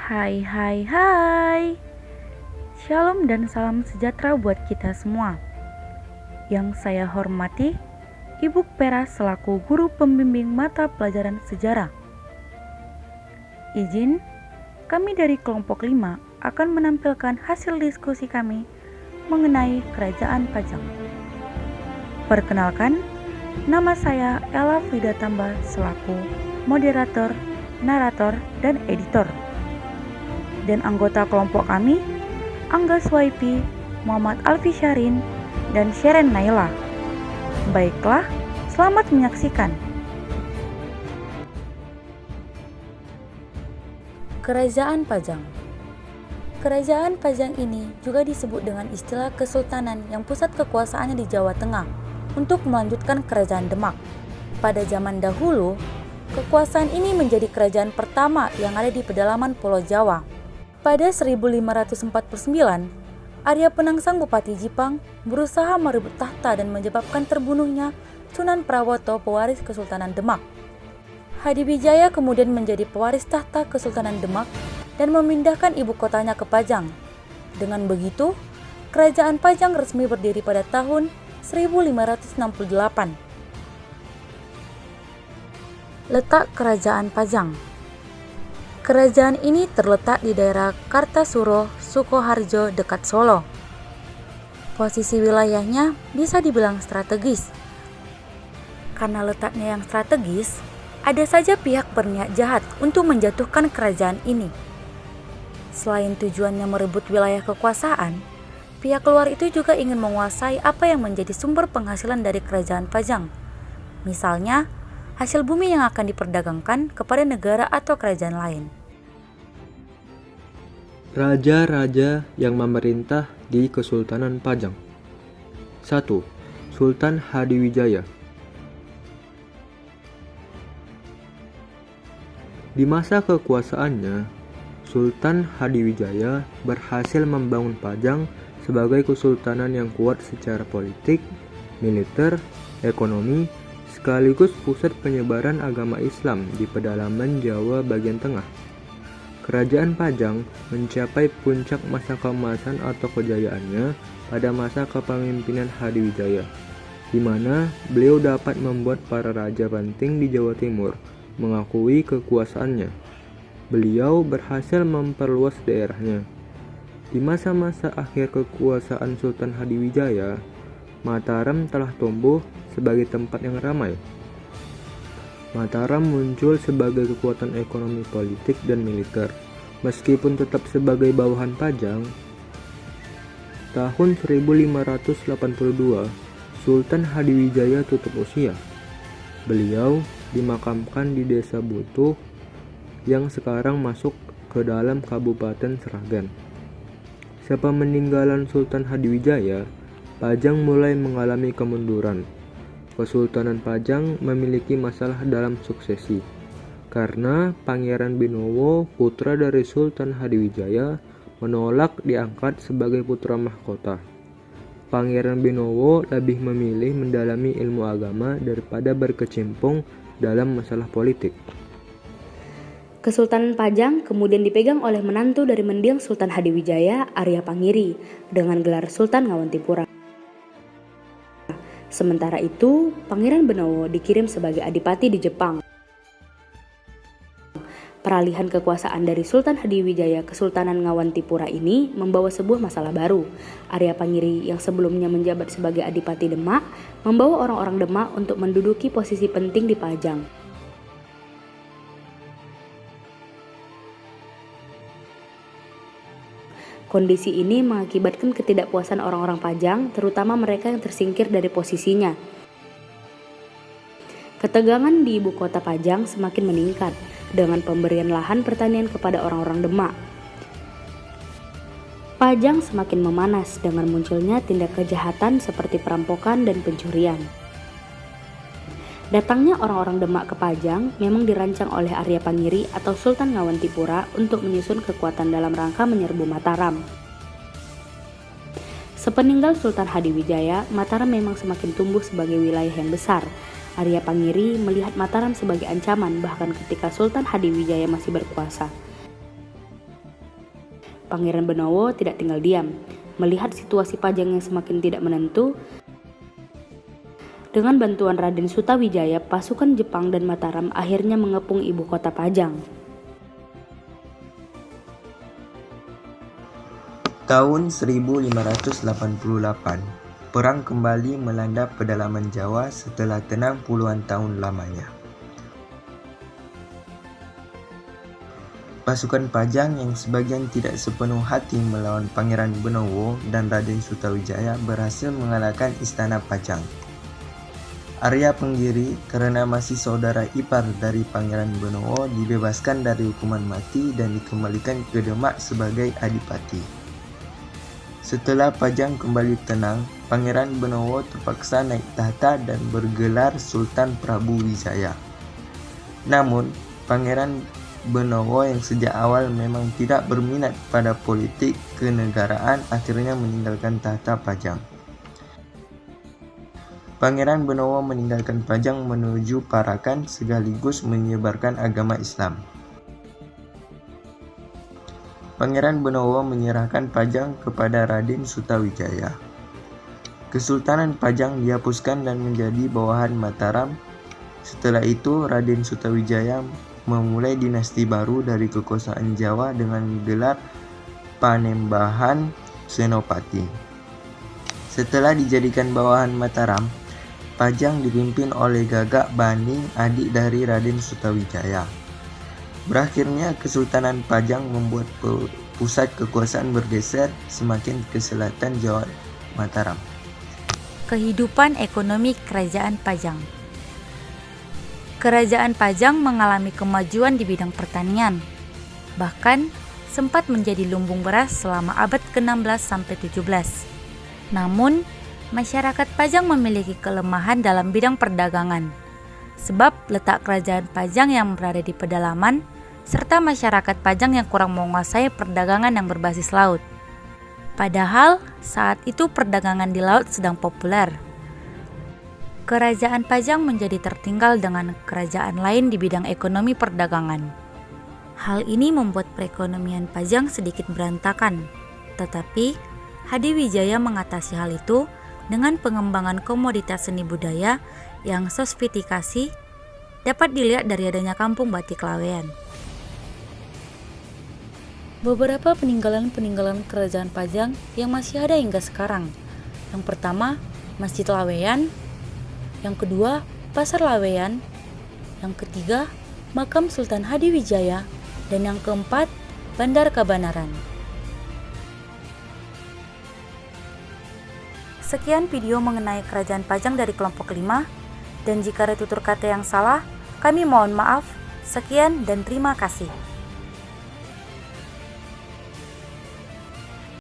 Hai hai hai. Shalom dan salam sejahtera buat kita semua. Yang saya hormati Ibu Pera selaku guru pembimbing mata pelajaran sejarah. Izin, kami dari kelompok 5 akan menampilkan hasil diskusi kami mengenai Kerajaan Pajang. Perkenalkan, nama saya Ella Frida Tamba selaku moderator, narator, dan editor. Dan anggota kelompok kami, Angga Swaipi, Muhammad Alfi Syarin, dan Sharon Naila. Baiklah, selamat menyaksikan. Kerajaan Pajang. Kerajaan Pajang ini juga disebut dengan istilah kesultanan yang pusat kekuasaannya di Jawa Tengah untuk melanjutkan Kerajaan Demak. Pada zaman dahulu, kekuasaan ini menjadi kerajaan pertama yang ada di pedalaman Pulau Jawa. Pada 1549, Arya Penangsang Bupati Jipang berusaha merebut tahta dan menyebabkan terbunuhnya Sunan Prawoto, pewaris Kesultanan Demak. Hadiwijaya kemudian menjadi pewaris tahta Kesultanan Demak dan memindahkan ibu kotanya ke Pajang. Dengan begitu, Kerajaan Pajang resmi berdiri pada tahun 1568. Letak Kerajaan Pajang. Kerajaan ini terletak di daerah Kartasuro, Sukoharjo, dekat Solo. Posisi wilayahnya bisa dibilang strategis. Karena letaknya yang strategis, ada saja pihak berniat jahat untuk menjatuhkan kerajaan ini. Selain tujuannya merebut wilayah kekuasaan, pihak luar itu juga ingin menguasai apa yang menjadi sumber penghasilan dari Kerajaan Pajang. Misalnya, hasil bumi yang akan diperdagangkan kepada negara atau kerajaan lain. Raja-raja yang memerintah di Kesultanan Pajang. 1. Sultan Hadiwijaya. Di masa kekuasaannya, Sultan Hadiwijaya berhasil membangun Pajang sebagai kesultanan yang kuat secara politik, militer, ekonomi, sekaligus pusat penyebaran agama Islam di pedalaman Jawa bagian tengah. Kerajaan Pajang mencapai puncak masa keemasan atau kejayaannya pada masa kepemimpinan Hadiwijaya, di mana beliau dapat membuat para raja penting di Jawa Timur mengakui kekuasaannya. Beliau berhasil memperluas daerahnya. Di masa-masa akhir kekuasaan Sultan Hadiwijaya, Mataram telah tumbuh sebagai tempat yang ramai. Mataram muncul sebagai kekuatan ekonomi, politik, dan militer. Meskipun tetap sebagai bawahan Pajang, tahun 1582 Sultan Hadiwijaya tutup usia. Beliau dimakamkan di Desa Butuh yang sekarang masuk ke dalam Kabupaten Sragen. Sepeninggalan Sultan Hadiwijaya, Pajang mulai mengalami kemunduran. Kesultanan Pajang memiliki masalah dalam suksesi, karena Pangeran Binowo, putra dari Sultan Hadiwijaya, menolak diangkat sebagai putra mahkota. Pangeran Binowo lebih memilih mendalami ilmu agama daripada berkecimpung dalam masalah politik. Kesultanan Pajang kemudian dipegang oleh menantu dari mendiang Sultan Hadiwijaya, Arya Pangiri, dengan gelar Sultan Ngawantipura. Sementara itu, Pangeran Benowo dikirim sebagai adipati di Jepang. Peralihan kekuasaan dari Sultan Hadiwijaya ke Sultanan Ngawantipura ini membawa sebuah masalah baru. Arya Pangiri yang sebelumnya menjabat sebagai adipati Demak, membawa orang-orang Demak untuk menduduki posisi penting di Pajang. Kondisi ini mengakibatkan ketidakpuasan orang-orang Pajang, terutama mereka yang tersingkir dari posisinya. Ketegangan di ibu kota Pajang semakin meningkat dengan pemberian lahan pertanian kepada orang-orang Demak. Pajang semakin memanas dengan munculnya tindak kejahatan seperti perampokan dan pencurian. Datangnya orang-orang Demak ke Pajang memang dirancang oleh Arya Pangiri atau Sultan Ngawantipura untuk menyusun kekuatan dalam rangka menyerbu Mataram. Sepeninggal Sultan Hadiwijaya, Mataram memang semakin tumbuh sebagai wilayah yang besar. Arya Pangiri melihat Mataram sebagai ancaman bahkan ketika Sultan Hadiwijaya masih berkuasa. Pangeran Benowo tidak tinggal diam. Melihat situasi Pajang yang semakin tidak menentu, dengan bantuan Raden Sutawijaya, pasukan Jepang dan Mataram akhirnya mengepung ibu kota Pajang. Tahun 1588, perang kembali melanda pedalaman Jawa setelah tenang puluhan tahun lamanya. Pasukan Pajang yang sebagian tidak sepenuh hati melawan Pangeran Benowo dan Raden Sutawijaya berhasil mengalahkan istana Pajang. Arya Penggiri, karena masih saudara ipar dari Pangeran Benowo, dibebaskan dari hukuman mati dan dikembalikan ke Demak sebagai adipati. Setelah Pajang kembali tenang, Pangeran Benowo terpaksa naik tahta dan bergelar Sultan Prabu Wijaya. Namun, Pangeran Benowo yang sejak awal memang tidak berminat pada politik kenegaraan akhirnya meninggalkan tahta Pajang. Pangeran Benowo meninggalkan Pajang menuju Parakan sekaligus menyebarkan agama Islam. Pangeran Benowo menyerahkan Pajang kepada Raden Sutawijaya. Kesultanan Pajang dihapuskan dan menjadi bawahan Mataram. Setelah itu, Raden Sutawijaya memulai dinasti baru dari kekuasaan Jawa dengan gelar Panembahan Senopati. Setelah dijadikan bawahan Mataram, Pajang dipimpin oleh Gagak Baning, adik dari Raden Sutawijaya. Berakhirnya Kesultanan Pajang membuat pusat kekuasaan bergeser semakin ke selatan Jawa Mataram. Kehidupan ekonomi Kerajaan Pajang. Kerajaan Pajang mengalami kemajuan di bidang pertanian, bahkan sempat menjadi lumbung beras selama abad ke-16 sampai 17. Namun, masyarakat Pajang memiliki kelemahan dalam bidang perdagangan, sebab letak kerajaan Pajang yang berada di pedalaman, serta masyarakat Pajang yang kurang menguasai perdagangan yang berbasis laut. Padahal, saat itu perdagangan di laut sedang populer. Kerajaan Pajang menjadi tertinggal dengan kerajaan lain di bidang ekonomi perdagangan. Hal ini membuat perekonomian Pajang sedikit berantakan, tetapi Hadiwijaya mengatasi hal itu dengan pengembangan komoditas seni budaya yang sofistikasi dapat dilihat dari adanya kampung batik Laweyan. Beberapa peninggalan-peninggalan kerajaan Pajang yang masih ada hingga sekarang. Yang pertama, Masjid Laweyan. Yang kedua, Pasar Laweyan. Yang ketiga, Makam Sultan Hadiwijaya. Dan yang keempat, Bandar Kabanaran. Sekian video mengenai Kerajaan Pajang dari kelompok 5, dan jika ada tutur kata yang salah, kami mohon maaf. Sekian dan terima kasih.